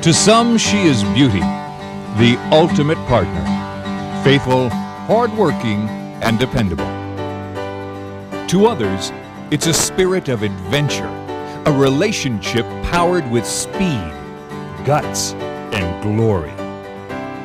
To some, she is beauty, the ultimate partner, faithful, hardworking, and dependable. To others, it's a spirit of adventure, a relationship powered with speed, guts, and glory.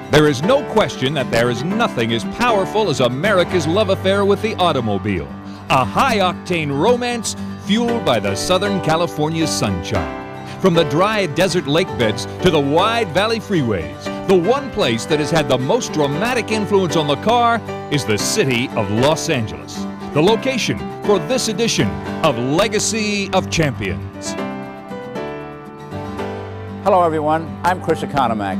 There is no question that there is nothing as powerful as America's love affair with the automobile, a high-octane romance fueled by the Southern California sunshine. From the dry desert lake beds to the wide valley freeways, the one place that has had the most dramatic influence on the car is the city of Los Angeles, the location for this edition of Legacy of Champions. Hello everyone, I'm Chris Economac.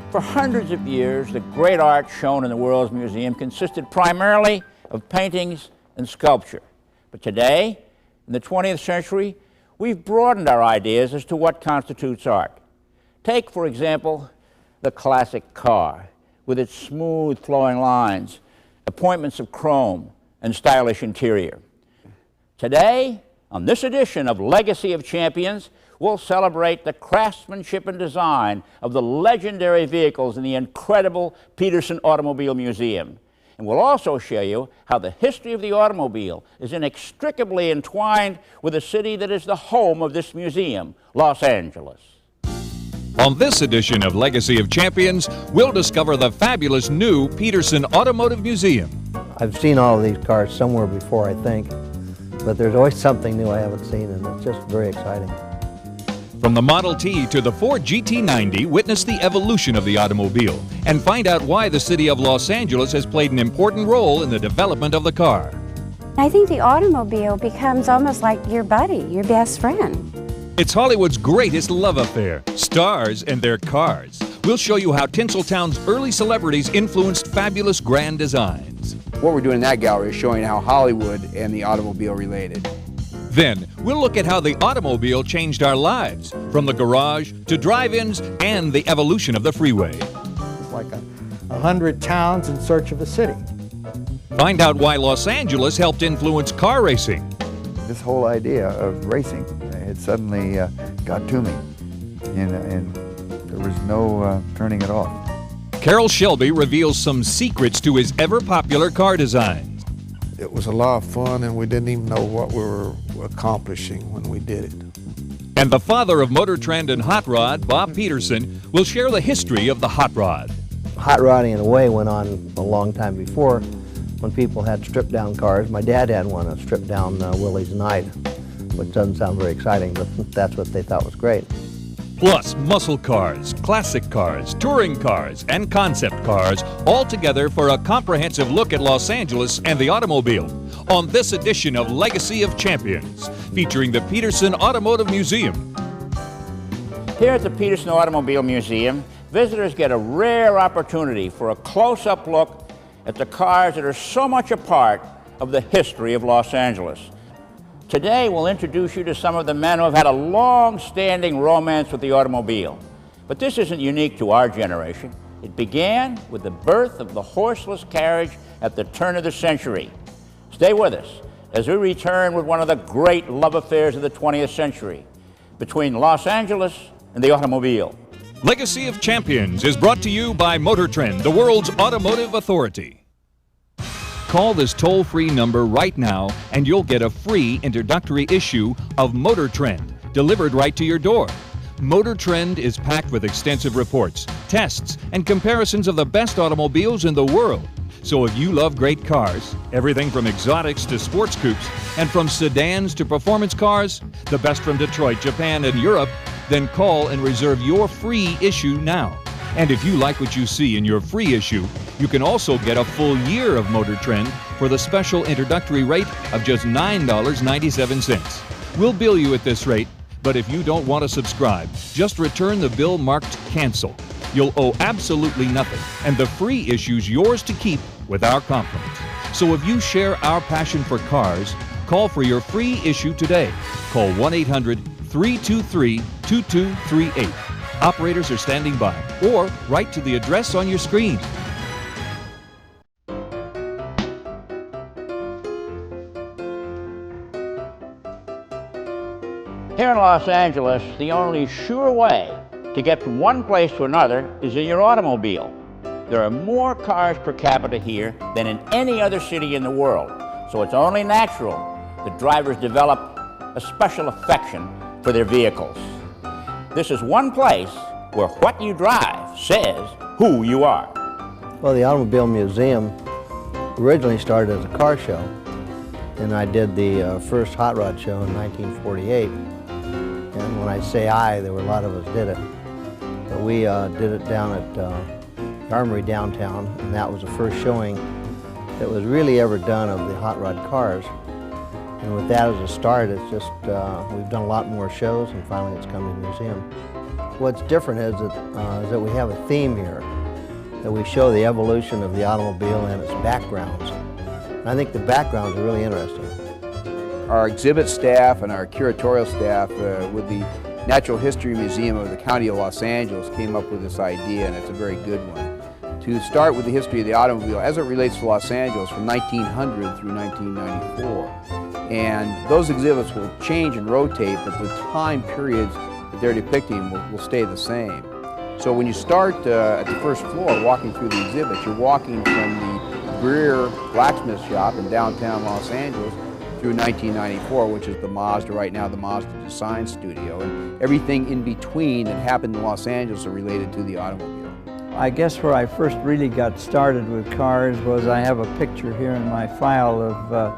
For hundreds of years, the great art shown in the World's Museum consisted primarily of paintings and sculpture. But today, in the 20th century, we've broadened our ideas as to what constitutes art. Take, for example, the classic car, with its smooth flowing lines, appointments of chrome, and stylish interior. Today, on this edition of Legacy of Champions, we'll celebrate the craftsmanship and design of the legendary vehicles in the incredible Peterson Automobile Museum. And we'll also show you how the history of the automobile is inextricably entwined with the city that is the home of this museum, Los Angeles. On this edition of Legacy of Champions, we'll discover the fabulous new Peterson Automotive Museum. I've seen all of these cars somewhere before, I think, but there's always something new I haven't seen, and it's just very exciting. From the Model T to the Ford GT90, witness the evolution of the automobile and find out why the city of Los Angeles has played an important role in the development of the car. I think the automobile becomes almost like your buddy, your best friend. It's Hollywood's greatest love affair, stars and their cars. We'll show you how Tinseltown's early celebrities influenced fabulous grand designs. What we're doing in that gallery is showing how Hollywood and the automobile related. Then, we'll look at how the automobile changed our lives, from the garage to drive-ins and the evolution of the freeway. It's like 100 towns in search of a city. Find out why Los Angeles helped influence car racing. This whole idea of racing had suddenly got to me, and there was no turning it off. Carroll Shelby reveals some secrets to his ever-popular car designs. It was a lot of fun, and we didn't even know what we were accomplishing when we did it. And the father of motor trend and hot rod, Bob Peterson, will share the history of the hot rod. Hot rodding in a way went on a long time before, when people had stripped down cars. My dad had one, a stripped down Willys Knight, which doesn't sound very exciting, but that's what they thought was great. Plus muscle cars, classic cars, touring cars, and concept cars, all together for a comprehensive look at Los Angeles and the automobile on this edition of Legacy of Champions, featuring the Peterson Automotive Museum. Here at the Peterson Automobile Museum, visitors get a rare opportunity for a close-up look at the cars that are so much a part of the history of Los Angeles. Today, we'll introduce you to some of the men who have had a long-standing romance with the automobile. But this isn't unique to our generation. It began with the birth of the horseless carriage at the turn of the century. Stay with us as we return with one of the great love affairs of the 20th century, between Los Angeles and the automobile. Legacy of Champions is brought to you by Motor Trend, the world's automotive authority. Call this toll-free number right now and you'll get a free introductory issue of Motor Trend delivered right to your door. Motor Trend is packed with extensive reports, tests, and comparisons of the best automobiles in the world. So if you love great cars, everything from exotics to sports coupes, and from sedans to performance cars, the best from Detroit, Japan, and Europe, then call and reserve your free issue now. And if you like what you see in your free issue, you can also get a full year of Motor Trend for the special introductory rate of just $9.97. We'll bill you at this rate, but if you don't want to subscribe, just return the bill marked cancel. You'll owe absolutely nothing, and the free issue's yours to keep with our compliments. So if you share our passion for cars, call for your free issue today. Call 1-800-323-2238. Operators are standing by, or write to the address on your screen. Here in Los Angeles, the only sure way to get from one place to another is in your automobile. There are more cars per capita here than in any other city in the world, so it's only natural that drivers develop a special affection for their vehicles. This is one place where what you drive says who you are. Well, the Automobile Museum originally started as a car show, and I did the first hot rod show in 1948. And when I say I, there were a lot of us did it. But we did it down at the Armory downtown, and that was the first showing that was really ever done of the hot rod cars. And with that as a start, it's just, we've done a lot more shows, and finally it's come to the museum. What's different is that we have a theme here, that we show the evolution of the automobile and its backgrounds. And I think the backgrounds are really interesting. Our exhibit staff and our curatorial staff with the Natural History Museum of the County of Los Angeles came up with this idea, and it's a very good one. To start with the history of the automobile as it relates to Los Angeles from 1900 through 1994. And those exhibits will change and rotate, but the time periods that they're depicting will stay the same. So when you start at the first floor walking through the exhibit, you're walking from the Greer blacksmith shop in downtown Los Angeles through 1994, which is the Mazda, right now the Mazda Design Studio, and everything in between that happened in Los Angeles are related to the automobile. I guess where I first really got started with cars was I have a picture here in my file of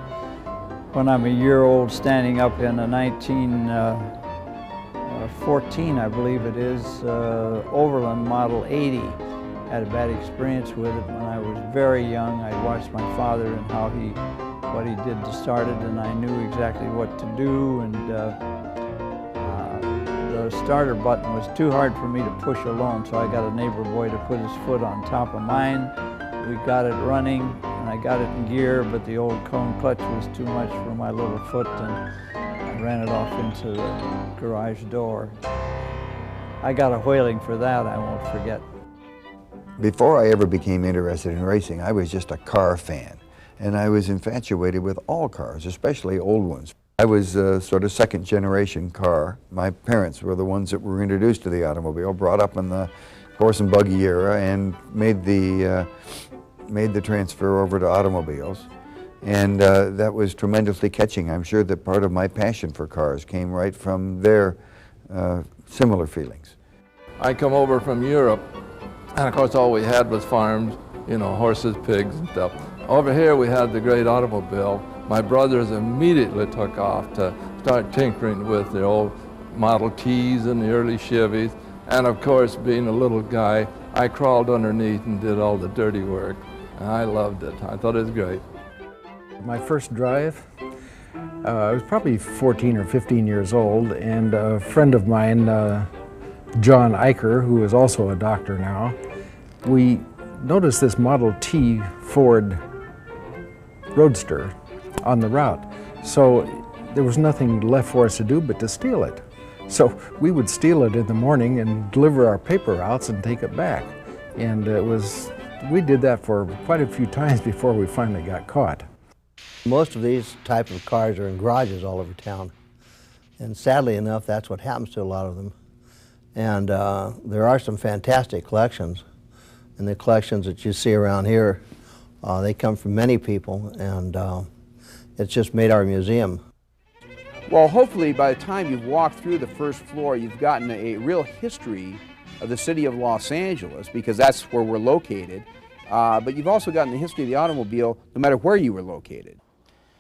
when I'm a year old standing up in a 1914, I believe it is, Overland Model 80. Had a bad experience with it when I was very young. I watched my father and what he did to start it, and I knew exactly what to do, and the starter button was too hard for me to push alone, so I got a neighbor boy to put his foot on top of mine. We got it running, and I got it in gear, but the old cone clutch was too much for my little foot, and I ran it off into the garage door. I got a whaling for that, I won't forget. Before I ever became interested in racing, I was just a car fan, and I was infatuated with all cars, especially old ones. I was sort of second generation car. My parents were the ones that were introduced to the automobile, brought up in the horse and buggy era, and made the transfer over to automobiles. And that was tremendously catching. I'm sure that part of my passion for cars came right from their similar feelings. I come over from Europe, and of course all we had was farms, you know, horses, pigs and stuff. Over here we had the great automobile. My brothers immediately took off to start tinkering with the old Model Ts and the early Chevys. And of course, being a little guy, I crawled underneath and did all the dirty work. And I loved it. I thought it was great. My first drive, I was probably 14 or 15 years old, and a friend of mine, John Eicher, who is also a doctor now, we noticed this Model T Ford Roadster on the route. So there was nothing left for us to do but to steal it. So we would steal it in the morning and deliver our paper routes and take it back. And we did that for quite a few times before we finally got caught. Most of these type of cars are in garages all over town. And sadly enough, that's what happens to a lot of them. And there are some fantastic collections. And the collections that you see around here, they come from many people, and it's just made our museum. Well, hopefully by the time you've walked through the first floor, you've gotten a real history of the city of Los Angeles, because that's where we're located. But you've also gotten the history of the automobile, no matter where you were located.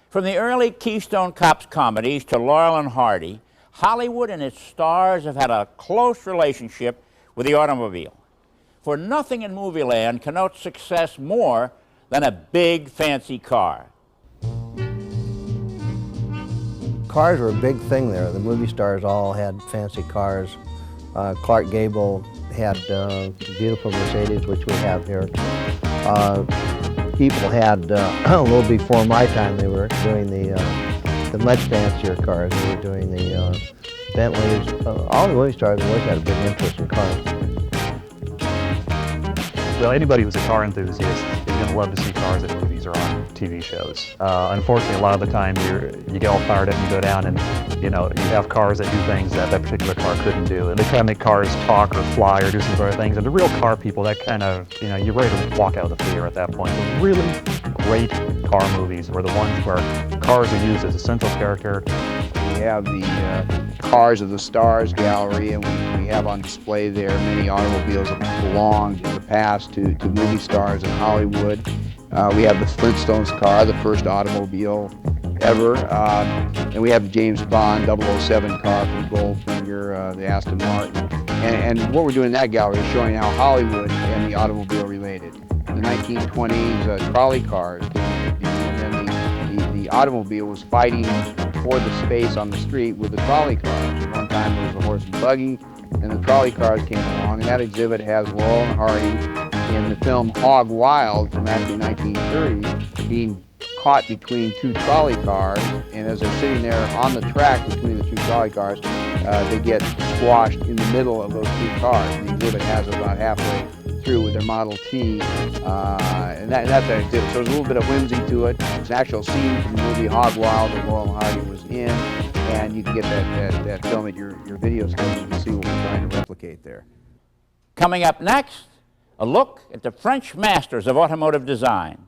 From the early Keystone Cops comedies to Laurel and Hardy, Hollywood and its stars have had a close relationship with the automobile. For nothing in movie land connotes success more than a big, fancy car. Cars were a big thing there. The movie stars all had fancy cars. Clark Gable had beautiful Mercedes, which we have here. People had, a little before my time, they were doing the much fancier cars. They were doing the Bentleys. All the movie stars always had a big interest in cars. Well, anybody who's a car enthusiast is going to love to see cars at movies. movies or on TV shows. Unfortunately, a lot of the time you get all fired up and you go down and you have cars that do things that that particular car couldn't do. And they try to make cars talk or fly or do some other things. And the real car people, that kind of, you're ready to walk out of the theater at that point. The really great car movies were the ones where cars are used as a central character. We have the Cars of the Stars gallery, and we have on display there many automobiles that belonged in the past to movie stars in Hollywood. We have the Flintstones car, the first automobile ever, and we have the James Bond 007 car from Goldfinger, the Aston Martin. And what we're doing in that gallery is showing how Hollywood and the automobile related. In the 1920s, trolley cars, and then the automobile was fighting for the space on the street with the trolley cars. At one time there was a horse and buggy, and the trolley cars came along, and that exhibit has Laurel and Hardy in the film Hog Wild from actually 1930 being caught between two trolley cars, and as they're sitting there on the track between the two trolley cars, they get squashed in the middle of those two cars. The exhibit has it about halfway through with their Model T, and that's an exhibit. So there's a little bit of whimsy to it. It's an actual scene from the movie Hog Wild that Laurel and Hardy was in, and you can get that film at your video store and you can see what we're trying to replicate there. Coming up next, a look at the French masters of automotive design.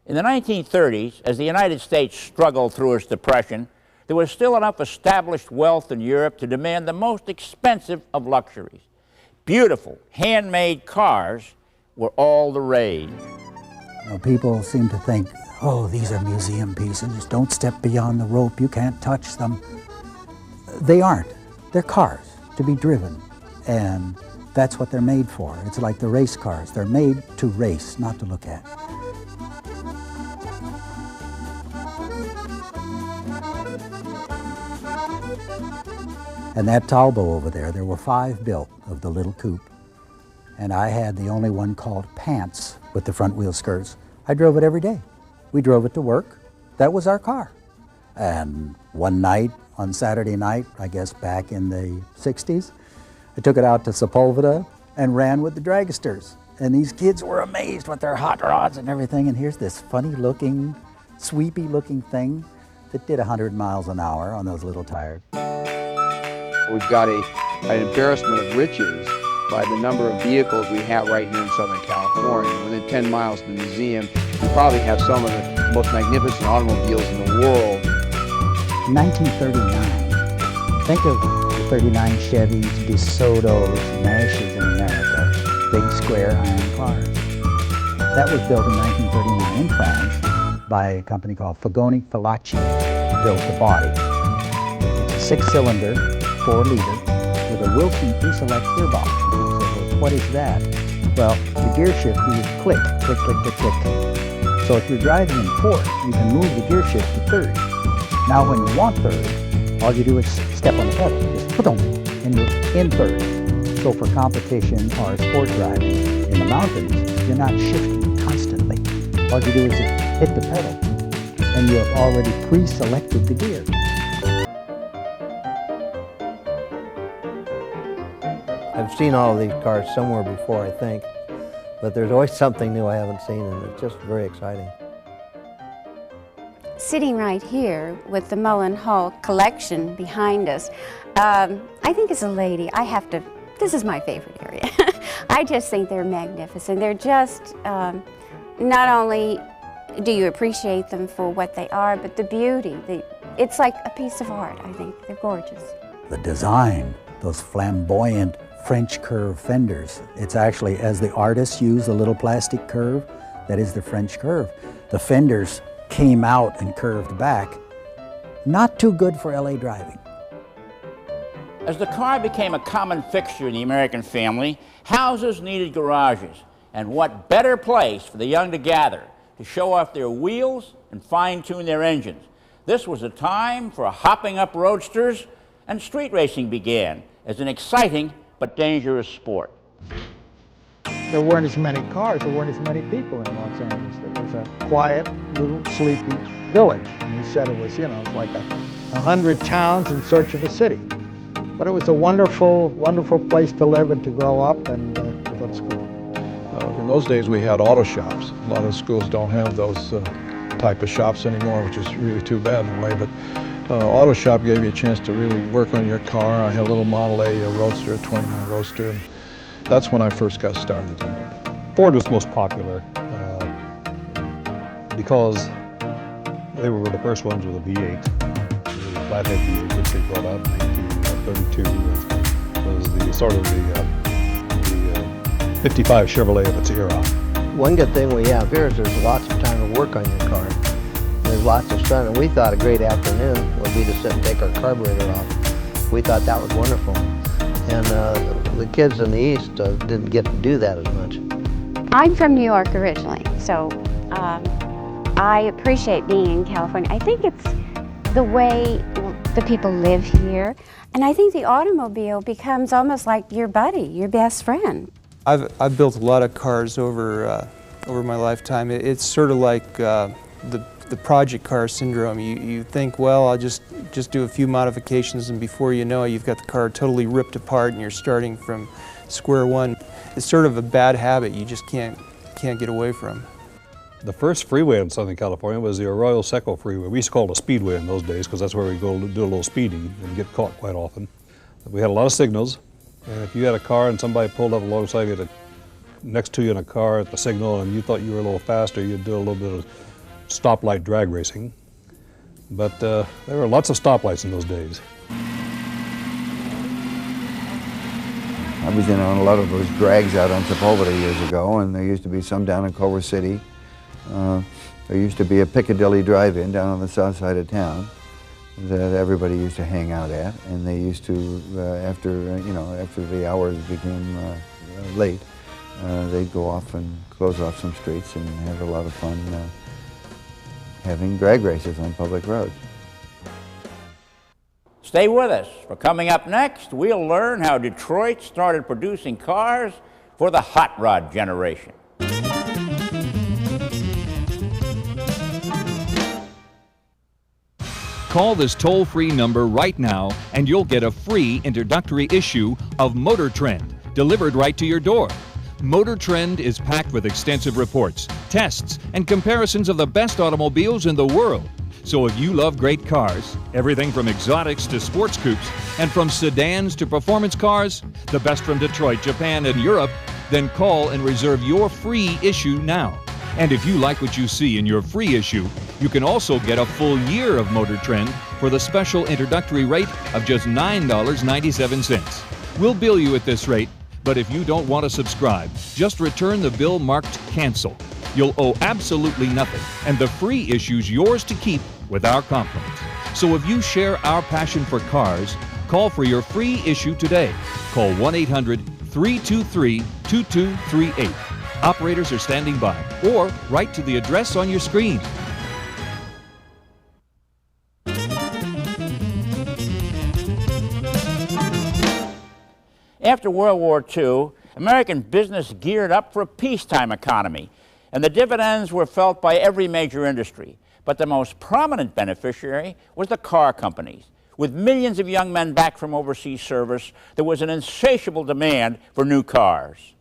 In the 1930s, as the United States struggled through its depression, there was still enough established wealth in Europe to demand the most expensive of luxuries. Beautiful, handmade cars were all the rage. People seem to think, oh, these are museum pieces, don't step beyond the rope, you can't touch them. They aren't. They're cars to be driven, and that's what they're made for. It's like the race cars. They're made to race, not to look at. And that Talbot over there were 5 built of the little coupe. And I had the only one called Pants with the front wheel skirts. I drove it every day. We drove it to work. That was our car. And one night, on Saturday night, I guess back in the 60s, I took it out to Sepulveda and ran with the dragsters. And these kids were amazed with their hot rods and everything. And here's this funny looking, sweepy looking thing that did 100 miles an hour on those little tires. We've got an embarrassment of riches by the number of vehicles we have right here in Southern California. Within 10 miles of the museum, we probably have some of the most magnificent automobiles in the world. 1939. Think of the 39 Chevys, DeSotos, Nashes in America. Big square iron cars. That was built in 1939 in France by a company called Fagoni Filacci. Built the body. It's a 6-cylinder, 4-liter, with a Wilson pre-select gearbox. So what is that? Well, the gear shift, you would click, click, click, click, click. So if you're driving in fourth, you can move the gear shift to third. Now when you want third, all you do is step on the pedal, just put on, and you're in third. So for competition or sport driving in the mountains, you're not shifting constantly. All you do is just hit the pedal, and you have already pre-selected the gear. I've seen all of these cars somewhere before, I think, but there's always something new I haven't seen, and it's just very exciting. Sitting right here with the Mullen Hall collection behind us, I think as a lady, this is my favorite area. I just think they're magnificent. They're just, not only do you appreciate them for what they are, but the beauty. It's like a piece of art, I think. They're gorgeous. The design, those flamboyant French curve fenders. It's actually, as the artists use the little plastic curve, that is the French curve. The fenders came out and curved back. Not too good for LA driving. As the car became a common fixture in the American family, houses needed garages. And what better place for the young to gather to show off their wheels and fine-tune their engines. This was a time for hopping up roadsters, and street racing began as an exciting but dangerous sport. There weren't as many cars, there weren't as many people in Los Angeles. It was a quiet, little, sleepy village. And he said it was, it's like 100 towns in search of a city. But it was a wonderful, wonderful place to live and to grow up and to go to school. In those days we had auto shops. A lot of schools don't have those type of shops anymore, which is really too bad in a way, but auto shop gave you a chance to really work on your car. I had a little Model A Roadster, a 29 Roadster, and that's when I first got started. Ford was most popular because they were the first ones with a V8. The flathead V8, which they brought out in 1932, was the sort of the 55 Chevrolet of its era. One good thing we have here is there's lots of time to work on your car. There's lots of sun, and we thought a great afternoon would be to sit and take our carburetor off. We thought that was wonderful. And the kids in the East didn't get to do that as much. I'm from New York originally, so I appreciate being in California. I think it's the way the people live here, and I think the automobile becomes almost like your buddy, your best friend. I've built a lot of cars over my lifetime. It's sort of like the project car syndrome. You think, well, I'll just do a few modifications, and before you know it, you've got the car totally ripped apart and you're starting from square one. It's sort of a bad habit you just can't get away from. The first freeway in Southern California was the Arroyo Seco Freeway. We used to call it a speedway in those days because that's where we go do a little speeding and get caught quite often. We had a lot of signals, and if you had a car and somebody pulled up alongside you next to you in a car at the signal and you thought you were a little faster, you'd do a little bit of stoplight drag racing. But there were lots of stoplights in those days. I was in on a lot of those drags out on Sepulveda years ago, and there used to be some down in Culver City. There used to be a Piccadilly drive-in down on the south side of town that everybody used to hang out at, and they used to, after the hours became late, they'd go off and close off some streets and have a lot of fun having drag races on public roads. Stay with us, for coming up next, we'll learn how Detroit started producing cars for the hot rod generation. Call this toll-free number right now and you'll get a free introductory issue of Motor Trend delivered right to your door. Motor Trend is packed with extensive reports, tests, and comparisons of the best automobiles in the world. So if you love great cars, everything from exotics to sports coupes, and from sedans to performance cars, the best from Detroit, Japan, and Europe, then call and reserve your free issue now. And if you like what you see in your free issue, you can also get a full year of Motor Trend for the special introductory rate of just $9.97. We'll bill you at this rate, but if you don't want to subscribe, just return the bill marked cancel. You'll owe absolutely nothing, and the free issue's yours to keep with our compliments. So if you share our passion for cars, call for your free issue today. Call 1-800-323-2238. Operators are standing by, or write to the address on your screen. After World War II, American business geared up for a peacetime economy, and the dividends were felt by every major industry. But the most prominent beneficiary was the car companies. With millions of young men back from overseas service, there was an insatiable demand for new cars.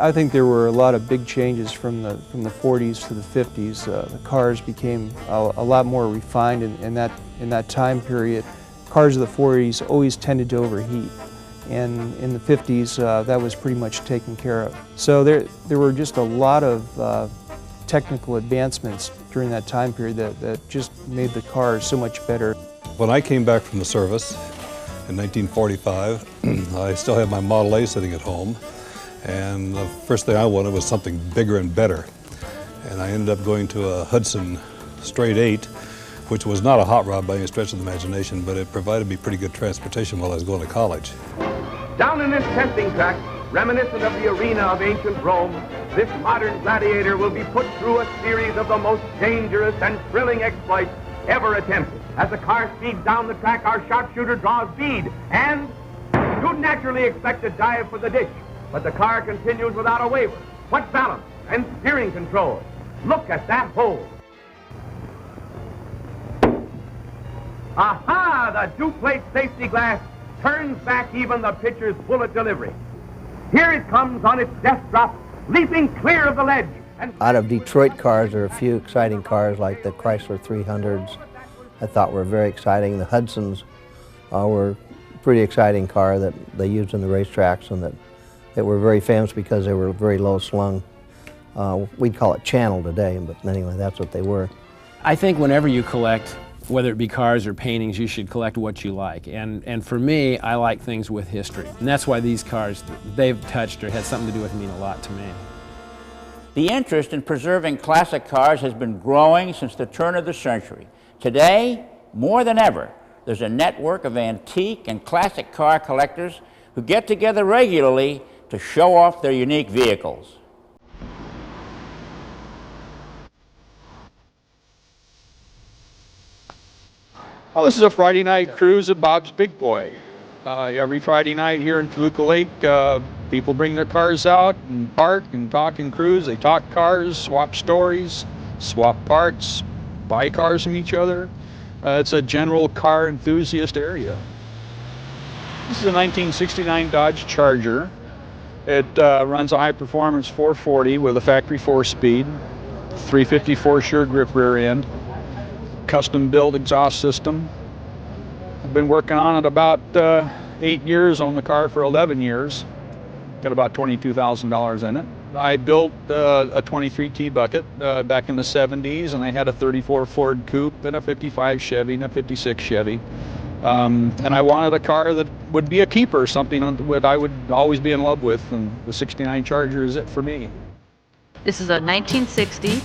I think there were a lot of big changes from the 40s to the 50s. The cars became a lot more refined in that time period. Cars of the 40s always tended to overheat, and in the 50s that was pretty much taken care of. So there were just a lot of technical advancements during that time period that just made the cars so much better. When I came back from the service in 1945, I still had my Model A sitting at home. And the first thing I wanted was something bigger and better. And I ended up going to a Hudson Straight 8, which was not a hot rod by any stretch of the imagination, but it provided me pretty good transportation while I was going to college. Down in this testing track, reminiscent of the arena of ancient Rome, this modern gladiator will be put through a series of the most dangerous and thrilling exploits ever attempted. As the car speeds down the track, our sharpshooter draws bead, and you'd naturally expect a dive for the ditch. But the car continues without a waver. What balance and steering control. Look at that hold. Aha! The two-plate safety glass turns back even the pitcher's bullet delivery. Here it comes on its death drop, leaping clear of the ledge. Out of Detroit cars, there are a few exciting cars like the Chrysler 300s. I thought were very exciting. The Hudsons were a pretty exciting car that they used in the racetracks and that were very famous because they were very low slung. We'd call it channel today, but anyway, that's what they were. I think whenever you collect, whether it be cars or paintings, you should collect what you like. And for me, I like things with history. And that's why these cars, they've touched or had something to do with mean a lot to me. The interest in preserving classic cars has been growing since the turn of the century. Today, more than ever, there's a network of antique and classic car collectors who get together regularly to show off their unique vehicles. Well, this is a Friday night cruise at Bob's Big Boy. Every Friday night here in Toluca Lake, people bring their cars out and park and talk and cruise. They talk cars, swap stories, swap parts, buy cars from each other. It's a general car enthusiast area. This is a 1969 Dodge Charger. It runs a high-performance 440 with a factory 4-speed, 354 sure grip rear end, custom-built exhaust system. I've been working on it about 8 years, on the car for 11 years. Got about $22,000 in it. I built a 23 T-Bucket back in the 70s, and I had a 34 Ford Coupe and a 55 Chevy and a 56 Chevy. And I wanted a car that would be a keeper, something that I would always be in love with, and the 69 Charger is it for me. This is a 1960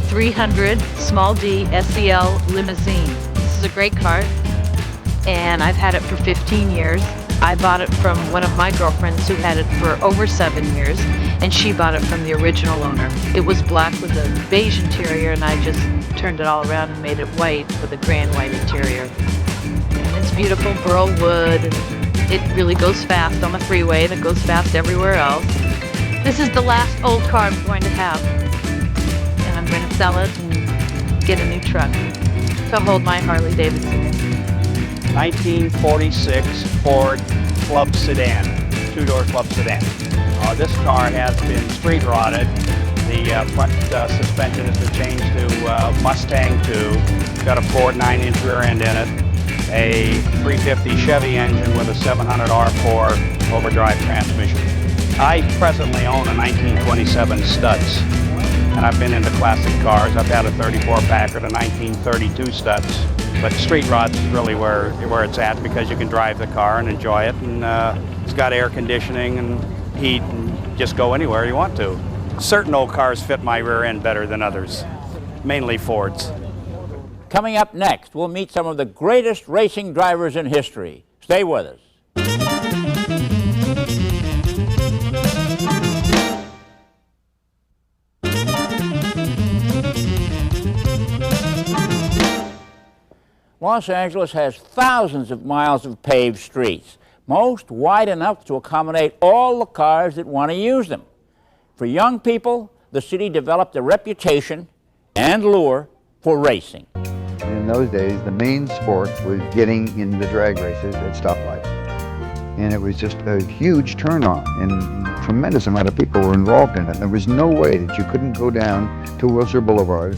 300 small D SEL limousine. This is a great car, and I've had it for 15 years. I bought it from one of my girlfriends who had it for over 7 years, and she bought it from the original owner. It was black with a beige interior, and I just turned it all around and made it white with a grand white interior. And it's beautiful burl wood, and it really goes fast on the freeway, and it goes fast everywhere else. This is the last old car I'm going to have, and I'm going to sell it and get a new truck to hold my Harley Davidson. 1946 Ford Club Sedan, two-door Club Sedan. This car has been street rotted. The front suspension has been changed to Mustang 2. Got a Ford 9-inch rear end in it. A 350 Chevy engine with a 700 R4 overdrive transmission. I presently own a 1927 Stutz, and I've been into classic cars. I've had a 34 Packard, a 1932 Stutz. But street rod's really where it's at, because you can drive the car and enjoy it, and it's got air conditioning and heat, and just go anywhere you want to. Certain old cars fit my rear end better than others, mainly Fords. Coming up next, we'll meet some of the greatest racing drivers in history. Stay with us. Los Angeles has thousands of miles of paved streets, most wide enough to accommodate all the cars that want to use them. For young people, the city developed a reputation and lure for racing. In those days, the main sport was getting in the drag races at stoplights. And it was just a huge turn-on, and a tremendous amount of people were involved in it. There was no way that you couldn't go down to Wilshire Boulevard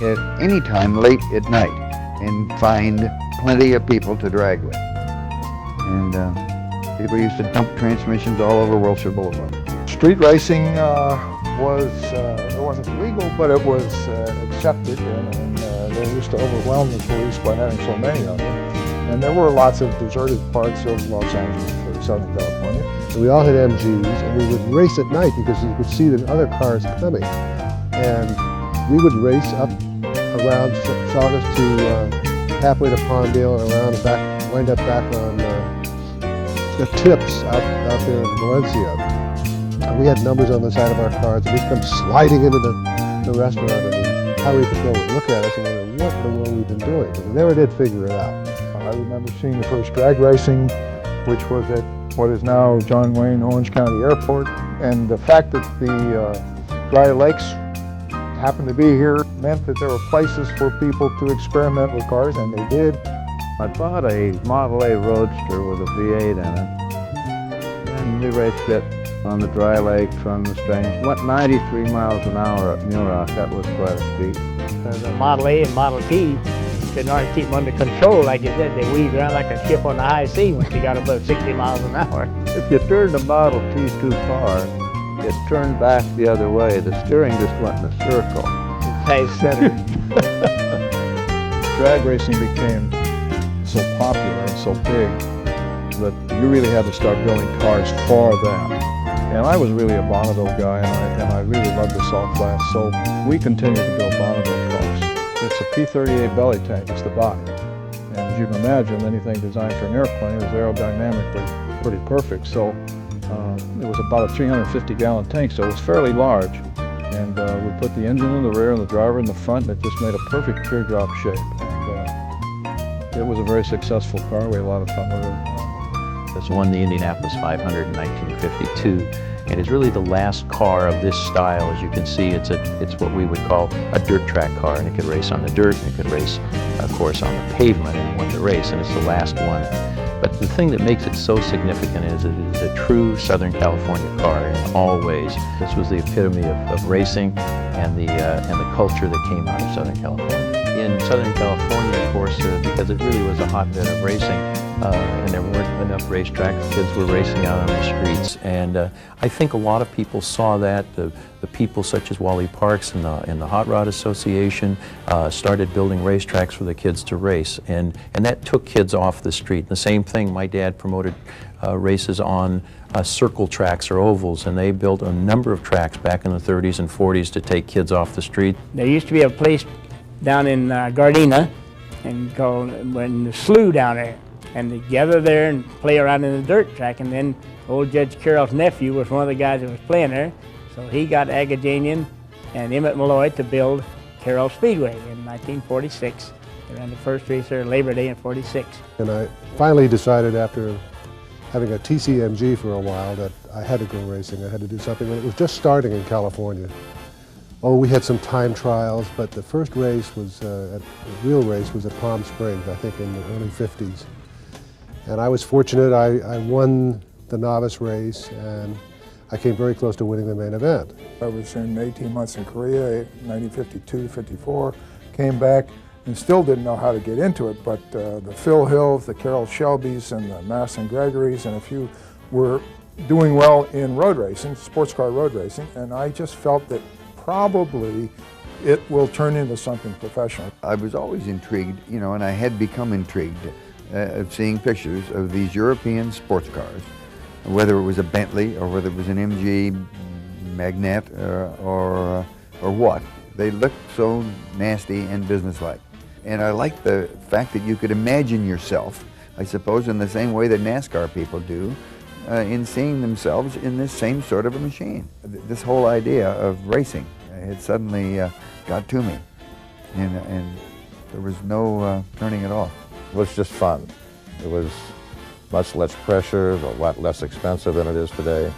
at any time late at night and find plenty of people to drag with. And people used to dump transmissions all over Wilshire Boulevard. Street racing it wasn't legal, but it was accepted, and they used to overwhelm the police by having so many of them. And there were lots of deserted parts of Los Angeles or Southern California. And we all had MGs, and we would race at night because you could see the other cars coming. And we would race up around Saugus to halfway to Bonneville and around and back, wind up back on the tips out there in Valencia. And we had numbers on the side of our cars, and we'd come sliding into the restaurant, and the highway patrol would look at us and wonder what in the world we've been doing. But we never did figure it out. I remember seeing the first drag racing, which was at what is now John Wayne Orange County Airport. And the fact that the dry lakes happened to be here meant that there were places for people to experiment with cars, and they did. I bought a Model A Roadster with a V8 in it, and we raced it on the dry lakes, on the streams. Went 93 miles an hour at Muroc. That was quite a feat. The Model A and Model T couldn't hardly keep them under control. Like you said, they weaved around like a ship on the high sea once you got above 60 miles an hour. If you turned the Model T too far, it turned back the other way. The steering just went in a circle. It stays center. Drag racing became so popular and so big that you really had to start building cars for them. And I was really a Bonneville guy, and I really loved the salt flats, so we continued to build Bonneville cars. It's a P-38 belly tank, it's the body. And as you can imagine, anything designed for an airplane is aerodynamically pretty perfect. So it was about a 350-gallon tank, so it was fairly large. And we put the engine in the rear and the driver in the front, and it just made a perfect teardrop shape. And it was a very successful car. We had a lot of fun with it. This won the Indianapolis 500 in 1952, and is really the last car of this style. As you can see, it's what we would call a dirt track car, and it could race on the dirt, and it could race, of course, on the pavement, and won the race, and it's the last one. But the thing that makes it so significant is it is a true Southern California car in all ways. This was the epitome of racing and the culture that came out of Southern California. In Southern California, of course, because it really was a hotbed of racing, and there weren't enough racetracks, kids were racing out on the streets. And I think a lot of people saw that. The people such as Wally Parks and the Hot Rod Association started building racetracks for the kids to race. And that took kids off the street. The same thing, my dad promoted races on circle tracks or ovals, and they built a number of tracks back in the 30s and 40s to take kids off the street. There used to be a place down in Gardena, and called when the slough down there, and they gather there and play around in the dirt track. And then old Judge Carroll's nephew was one of the guys that was playing there, so he got Agajanian and Emmett Malloy to build Carroll Speedway in 1946. They ran the first race there Labor Day in '46. And I finally decided, after having a TCMG for a while, that I had to go racing. I had to do something, and it was just starting in California. Oh, we had some time trials, but the first race was, the real race was at Palm Springs, I think in the early 50s. And I was fortunate, I won the novice race, and I came very close to winning the main event. I was in 18 months in Korea, 1952, 54, came back and still didn't know how to get into it, but the Phil Hills, the Carroll Shelbys, and the Masson Gregories, and a few were doing well in road racing, sports car road racing, and I just felt that probably it will turn into something professional. I was always intrigued, you know, and I had become intrigued of seeing pictures of these European sports cars, whether it was a Bentley or whether it was an MG Magnette or what. They looked so nasty and businesslike. And I liked the fact that you could imagine yourself, I suppose, in the same way that NASCAR people do, in seeing themselves in this same sort of a machine. This whole idea of racing had suddenly got to me, and there was no turning it off. It was just fun. It was much less pressure, a lot less expensive than it is today.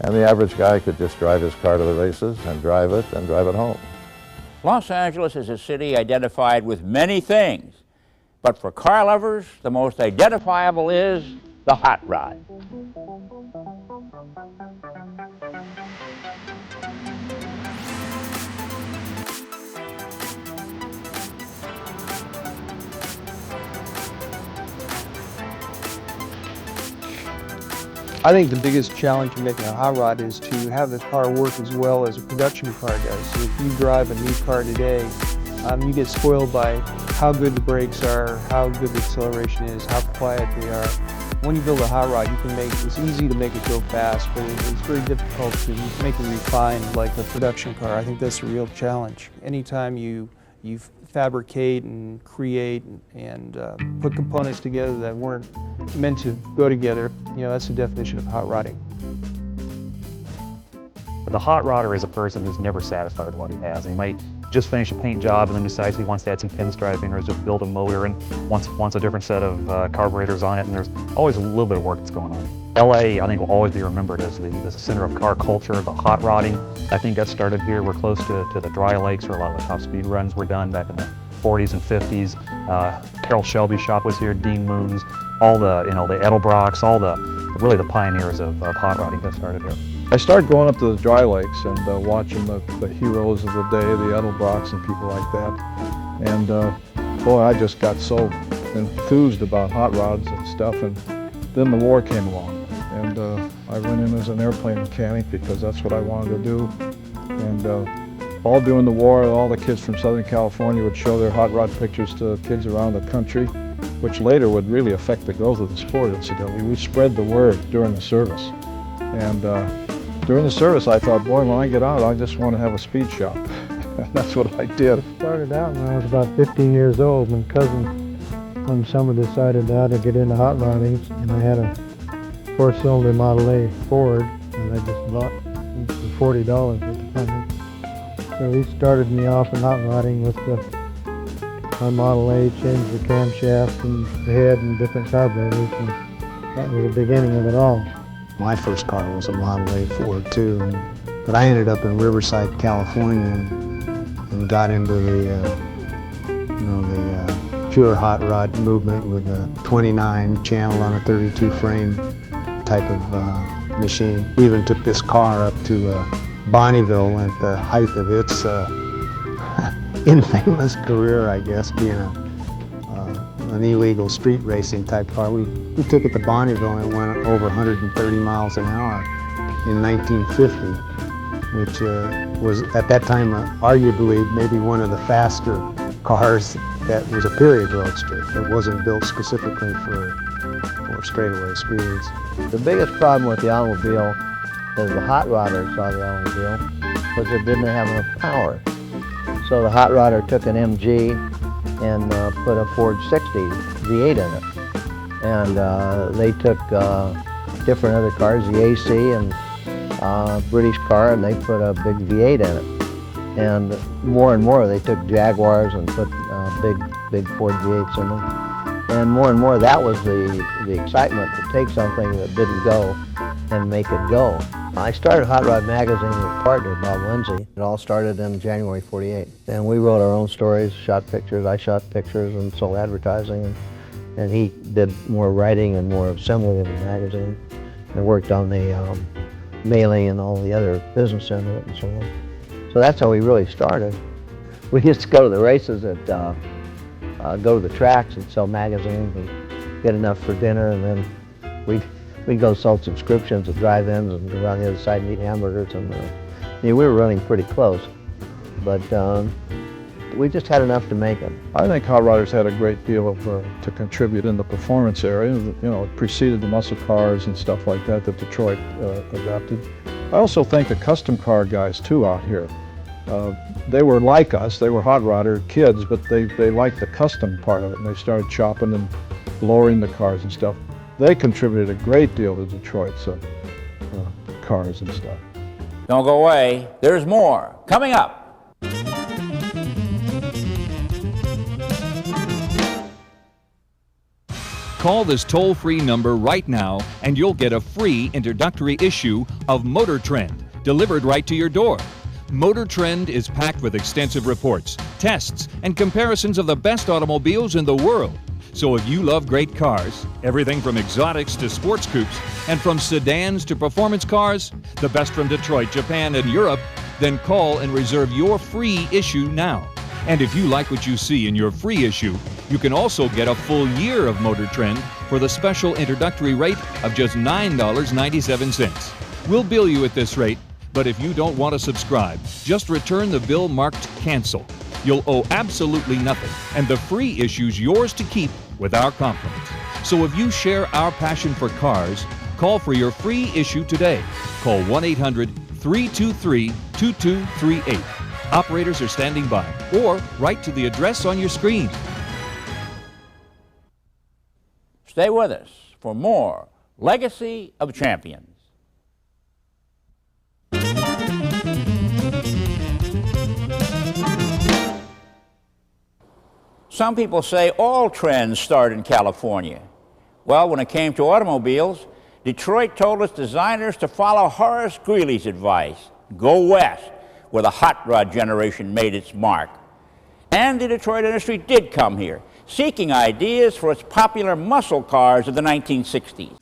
And the average guy could just drive his car to the races and drive it home. Los Angeles is a city identified with many things, but for car lovers, the most identifiable is the hot rod. I think the biggest challenge in making a hot rod is to have the car work as well as a production car does. So if you drive a new car today, you get spoiled by how good the brakes are, how good the acceleration is, how quiet they are. When you build a hot rod, it's easy to make it go fast, but it's very difficult to make it refined like a production car. I think that's a real challenge. Anytime you fabricate and create and put components together that weren't meant to go together, that's the definition of hot rodding. The hot rodder is a person who's never satisfied with what he has. He might just finish a paint job and then decides he wants to add some pinstriping or just build a motor and wants a different set of carburetors on it, and there's always a little bit of work that's going on. LA, I think, will always be remembered as the center of car culture, the hot rodding. I think that started here. We're close to the dry lakes where a lot of the top speed runs were done back in the 40s and 50s. Carroll Shelby's shop was here, Dean Moon's, all the, you know, the Edelbrocks, all the, really the pioneers of hot rodding that started here. I started going up to the dry lakes and watching the heroes of the day, the Edelbrocks and people like that. And boy, I just got so enthused about hot rods and stuff. And then the war came along. And I went in as an airplane mechanic because that's what I wanted to do. And all during the war, all the kids from Southern California would show their hot rod pictures to kids around the country, which later would really affect the growth of the sport, incidentally. We spread the word during the service. And during the service, I thought, boy, when I get out, I just want to have a speed shop. And that's what I did. Started out when I was about 15 years old. My cousin, one summer, decided how to get into hot rodding, and I had a 4-cylinder Model A Ford, and I just bought it for $40 at the time. So he started me off in hot rodding with my Model A, changed the camshaft and the head and different carburetors, and that was the beginning of it all. My first car was a Model A Ford too, but I ended up in Riverside, California, and got into the pure hot rod movement with a 29 channel on a 32 frame type of machine. We even took this car up to Bonneville at the height of its infamous career, I guess, being an illegal street racing type car. We took it to Bonneville and it went over 130 miles an hour in 1950, which was at that time arguably maybe one of the faster cars that was a period roadster. It wasn't built specifically for straightaway speeds. The biggest problem with the automobile, as the hot rodders saw the automobile, was it didn't have enough power. So the hot rodder took an MG and put a Ford 60 V8 in it. And they took different other cars, the AC and British car, and they put a big V8 in it. And more they took Jaguars and put big Ford V8s in them. And more that was the excitement to take something that didn't go and make it go. I started Hot Rod Magazine with a partner, Bob Lindsay. It all started in January '48. And we wrote our own stories, shot pictures. I shot pictures and sold advertising. And he did more writing and more assembly of the magazine. And worked on the mailing and all the other business end of it and so on. So that's how we really started. We used to go to the races and go to the tracks and sell magazines and get enough for dinner, and then we'd go sell subscriptions at drive-ins and go around the other side and eat hamburgers. And we were running pretty close, but we just had enough to make them. I think hot rodders had a great deal to contribute in the performance area. You know, it preceded the muscle cars and stuff like that Detroit adopted. I also think the custom car guys too out here. They were like us, they were hot rodder kids, but they liked the custom part of it, and they started chopping and lowering the cars and stuff. They contributed a great deal to Detroit's cars and stuff. Don't go away, there's more coming up. Call this toll-free number right now and you'll get a free introductory issue of Motor Trend delivered right to your door. Motor Trend is packed with extensive reports, tests, and comparisons of the best automobiles in the world. So if you love great cars, everything from exotics to sports coupes, and from sedans to performance cars, the best from Detroit, Japan, and Europe, then call and reserve your free issue now. And if you like what you see in your free issue, you can also get a full year of Motor Trend for the special introductory rate of just $9.97. We'll bill you at this rate, but if you don't want to subscribe, just return the bill marked cancel. You'll owe absolutely nothing, and the free issue's yours to keep with our compliments. So if you share our passion for cars, call for your free issue today. Call 1-800-323-2238. Operators are standing by, or write to the address on your screen. Stay with us for more Legacy of Champions. Some people say all trends start in California. Well, when it came to automobiles, Detroit told its designers to follow Horace Greeley's advice, go west, where the hot rod generation made its mark. And the Detroit industry did come here, seeking ideas for its popular muscle cars of the 1960s.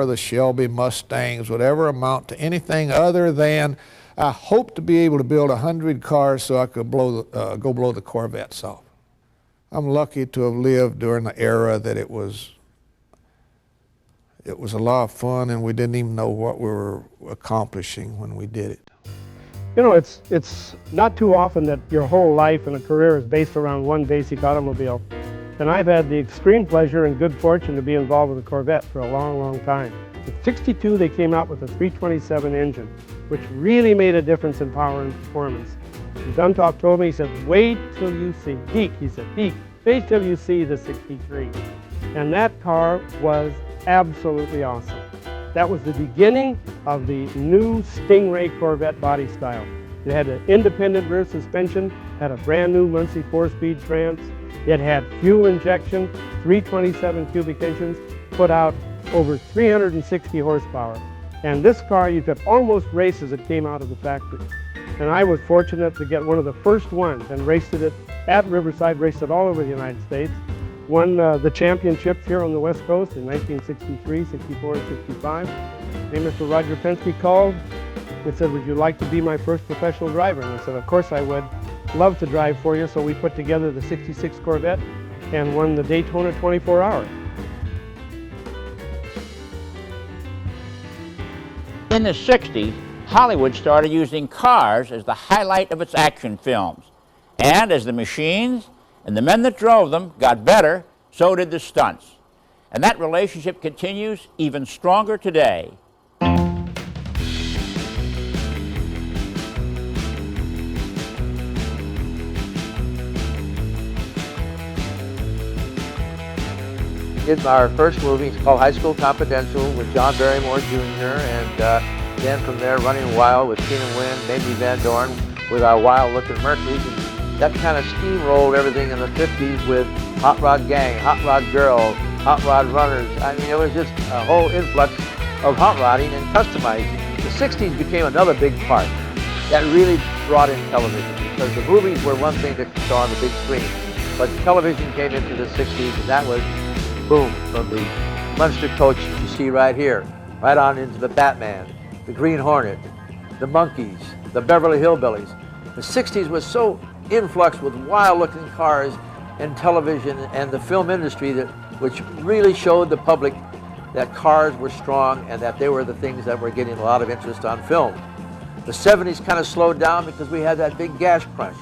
The Shelby Mustangs would ever amount to anything other than I hope to be able to build 100 cars so I could go blow the Corvettes off. I'm lucky to have lived during the era that it was a lot of fun and we didn't even know what we were accomplishing when we did it. You know, it's not too often that your whole life and a career is based around one basic automobile. And I've had the extreme pleasure and good fortune to be involved with the Corvette for a long, long time. In '62, they came out with a 327 engine, which really made a difference in power and performance. And Duntop told me, he said, wait till you see, Peak, he said, Peak, wait till you see the 63. And that car was absolutely awesome. That was the beginning of the new Stingray Corvette body style. It had an independent rear suspension, had a brand new Muncie 4-speed trans. It had fuel injection, 327 cubic engines, put out over 360 horsepower. And this car, you could almost race as it came out of the factory. And I was fortunate to get one of the first ones and raced it at Riverside, raced it all over the United States. Won the championships here on the West Coast in 1963, 64, and 65. And Mr. Roger Penske called and said, would you like to be my first professional driver? And I said, of course I would. Love to drive for you. So we put together the 66 Corvette and won the Daytona 24-hour. In the 60s, Hollywood started using cars as the highlight of its action films. And as the machines and the men that drove them got better, so did the stunts. And that relationship continues even stronger today. did our first movie. It's called High School Confidential with John Barrymore Jr. And then from there, Running Wild with Keenan Wynn, Mamie Van Dorn with our Wild Looking Mercury. And that kind of steamrolled everything in the 50s with Hot Rod Gang, Hot Rod Girl, Hot Rod Runners. I mean, it was just a whole influx of hot rodding and customizing. The 60s became another big part that really brought in television, because the movies were one thing that you saw on the big screen, but television came into the 60s, and that was boom, from the Munster coach that you see right here, right on into the Batman, the Green Hornet, the Monkees, the Beverly Hillbillies. The 60s was so influxed with wild-looking cars and television and the film industry which really showed the public that cars were strong and that they were the things that were getting a lot of interest on film. The 70s kind of slowed down because we had that big gas crunch.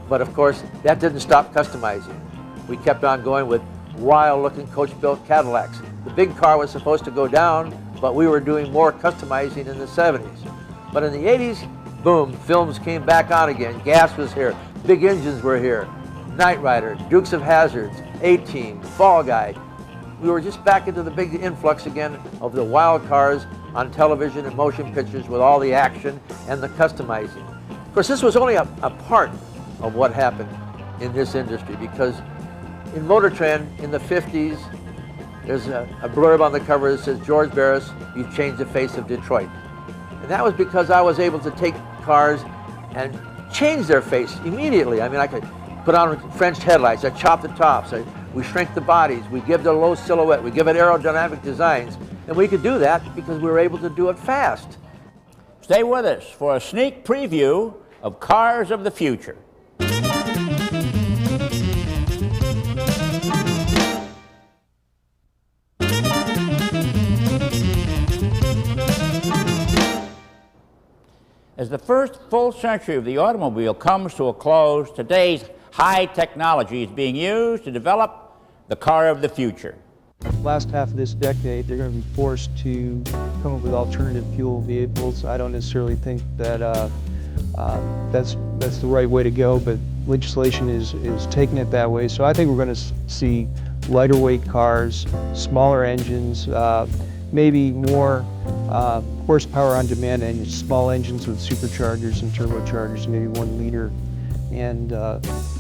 But of course, that didn't stop customizing. We kept on going with wild-looking coach-built Cadillacs. The big car was supposed to go down, but we were doing more customizing in the 70s. But in the 80s, boom, films came back on again. Gas was here, big engines were here. Knight Rider, Dukes of Hazzard, A-Team, Fall Guy. We were just back into the big influx again of the wild cars on television and motion pictures with all the action and the customizing. Of course, this was only a part of what happened in this industry, because in Motor Trend in the 50s, there's a blurb on the cover that says, George Barris, you've changed the face of Detroit. And that was because I was able to take cars and change their face immediately. I mean, I could put on French headlights, I chop the tops, we shrink the bodies, we give it a low silhouette, we give it aerodynamic designs, and we could do that because we were able to do it fast. Stay with us for a sneak preview of Cars of the Future. As the first full century of the automobile comes to a close, today's high technology is being used to develop the car of the future. Last half of this decade, they're going to be forced to come up with alternative fuel vehicles. I don't necessarily think that that's the right way to go, but legislation is taking it that way. So I think we're going to see lighter weight cars, smaller engines, maybe more horsepower on demand engines, small engines with superchargers and turbochargers, maybe 1 liter, and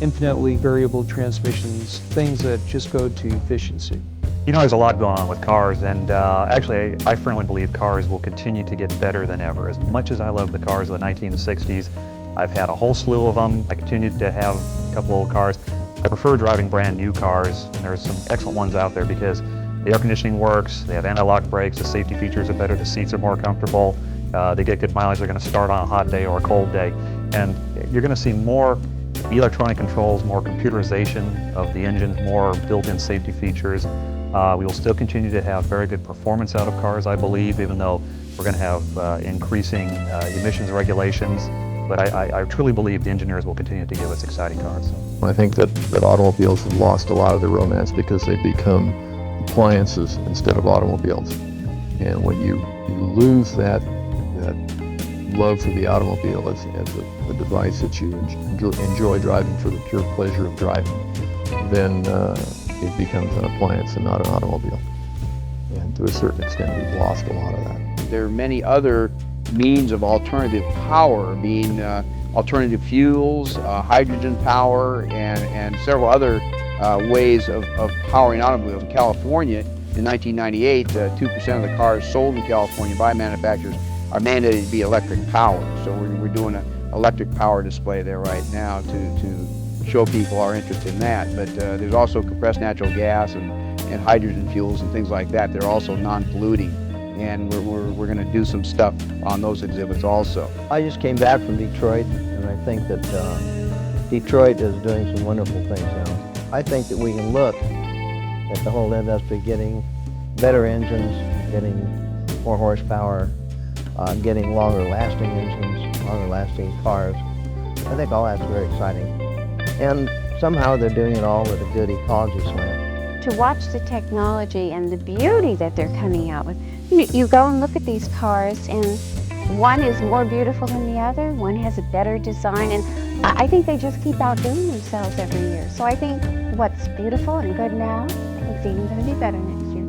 infinitely variable transmissions, things that just go to efficiency. You know, there's a lot going on with cars, and actually I firmly believe cars will continue to get better than ever. As much as I love the cars of the 1960s, I've had a whole slew of them. I continue to have a couple old cars. I prefer driving brand new cars, and there's some excellent ones out there because the air conditioning works, they have anti-lock brakes, the safety features are better, the seats are more comfortable, they get good mileage, they're going to start on a hot day or a cold day. And you're going to see more electronic controls, more computerization of the engines, more built-in safety features. We will still continue to have very good performance out of cars, I believe, even though we're going to have increasing emissions regulations. But I truly believe the engineers will continue to give us exciting cars. I think that automobiles have lost a lot of their romance because they've become appliances instead of automobiles. And when you lose that love for the automobile as a device that you enjoy driving for the pure pleasure of driving, then it becomes an appliance and not an automobile. And to a certain extent, we've lost a lot of that. There are many other means of alternative power, being alternative fuels, hydrogen power, and several other ways of powering automobiles. In California, in 1998, 2% of the cars sold in California by manufacturers are mandated to be electric powered. So we're doing an electric power display there right now to show people our interest in that. But there's also compressed natural gas and hydrogen fuels and things like that. They're also non-polluting. And we're going to do some stuff on those exhibits also. I just came back from Detroit, and I think that Detroit is doing some wonderful things now. I think that we can look at the whole industry getting better engines, getting more horsepower, getting longer lasting engines, longer lasting cars. I think all that's very exciting. And somehow they're doing it all with a good ecology slant. To watch the technology and the beauty that they're coming out with. You go and look at these cars, and one is more beautiful than the other, one has a better design, and I think they just keep outdoing themselves every year. So I think what's beautiful and good now will It's even going to be better next year.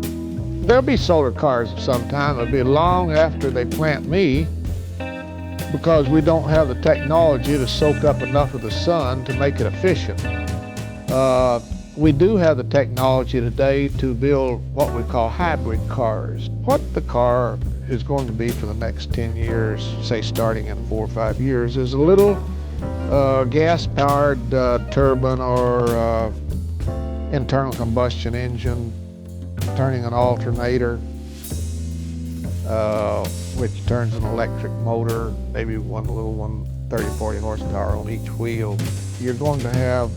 There'll be solar cars sometime. It'll be long after they plant me, because we don't have the technology to soak up enough of the sun to make it efficient. We do have the technology today to build what we call hybrid cars. What the car is going to be for the next 10 years, say starting in 4 or 5 years, is a little gas-powered turbine or internal combustion engine turning an alternator, which turns an electric motor, maybe one little one, 30, 40 horsepower on each wheel. You're going to have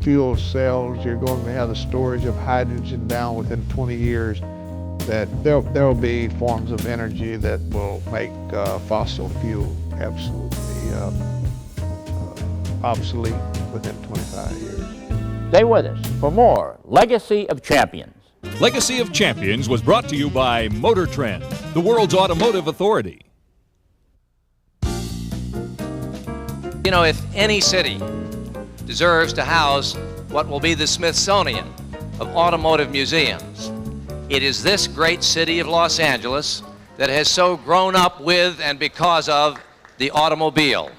fuel cells, you're going to have the storage of hydrogen down within 20 years, that there'll be forms of energy that will make fossil fuel absolutely obsolete within 25 years. Stay with us for more Legacy of Champions. Legacy of Champions was brought to you by Motor Trend, the world's automotive authority. You know, if any city deserves to house what will be the Smithsonian of automotive museums, it is this great city of Los Angeles that has so grown up with and because of the automobile.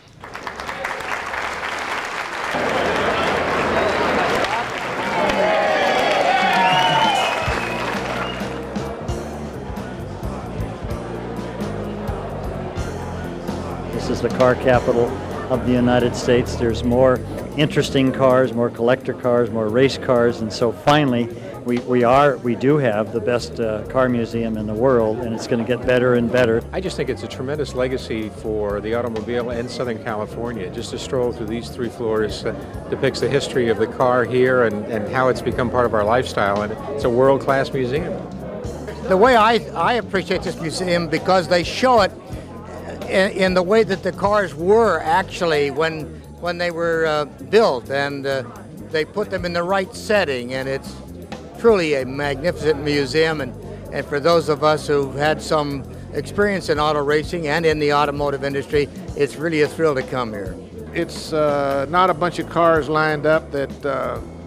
This is the car capital of the United States. There's more interesting cars, more collector cars, more race cars, and so finally we do have the best car museum in the world, and it's going to get better and better. I just think it's a tremendous legacy for the automobile in Southern California. Just to stroll through these 3 floors depicts the history of the car here and how it's become part of our lifestyle, and it's a world-class museum. The way I appreciate this museum, because they show it in the way that the cars were actually when they were built, and they put them in the right setting, and it's truly a magnificent museum, and for those of us who've had some experience in auto racing and in the automotive industry, it's really a thrill to come here. It's not a bunch of cars lined up that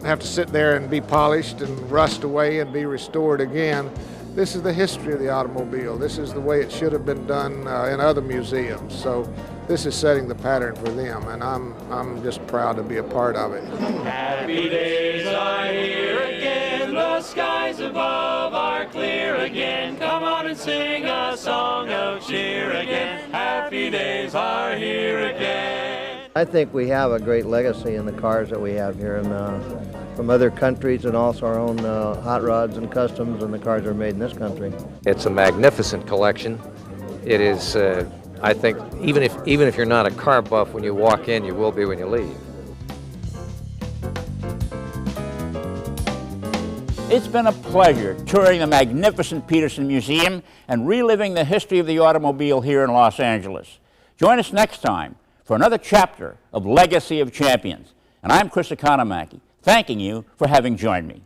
have to sit there and be polished and rust away and be restored again. This is the history of the automobile. This is the way it should have been done in other museums. So this is setting the pattern for them, and I'm just proud to be a part of it. Happy days are here again, the skies above are clear again. Come on and sing a song of cheer again. Happy days are here again. I think we have a great legacy in the cars that we have here, and from other countries, and also our own hot rods and customs, and the cars are made in this country. It's a magnificent collection. It is, I think, even if you're not a car buff when you walk in, you will be when you leave. It's been a pleasure touring the magnificent Peterson Museum and reliving the history of the automobile here in Los Angeles. Join us next time for another chapter of Legacy of Champions. And I'm Chris Economaki, thanking you for having joined me.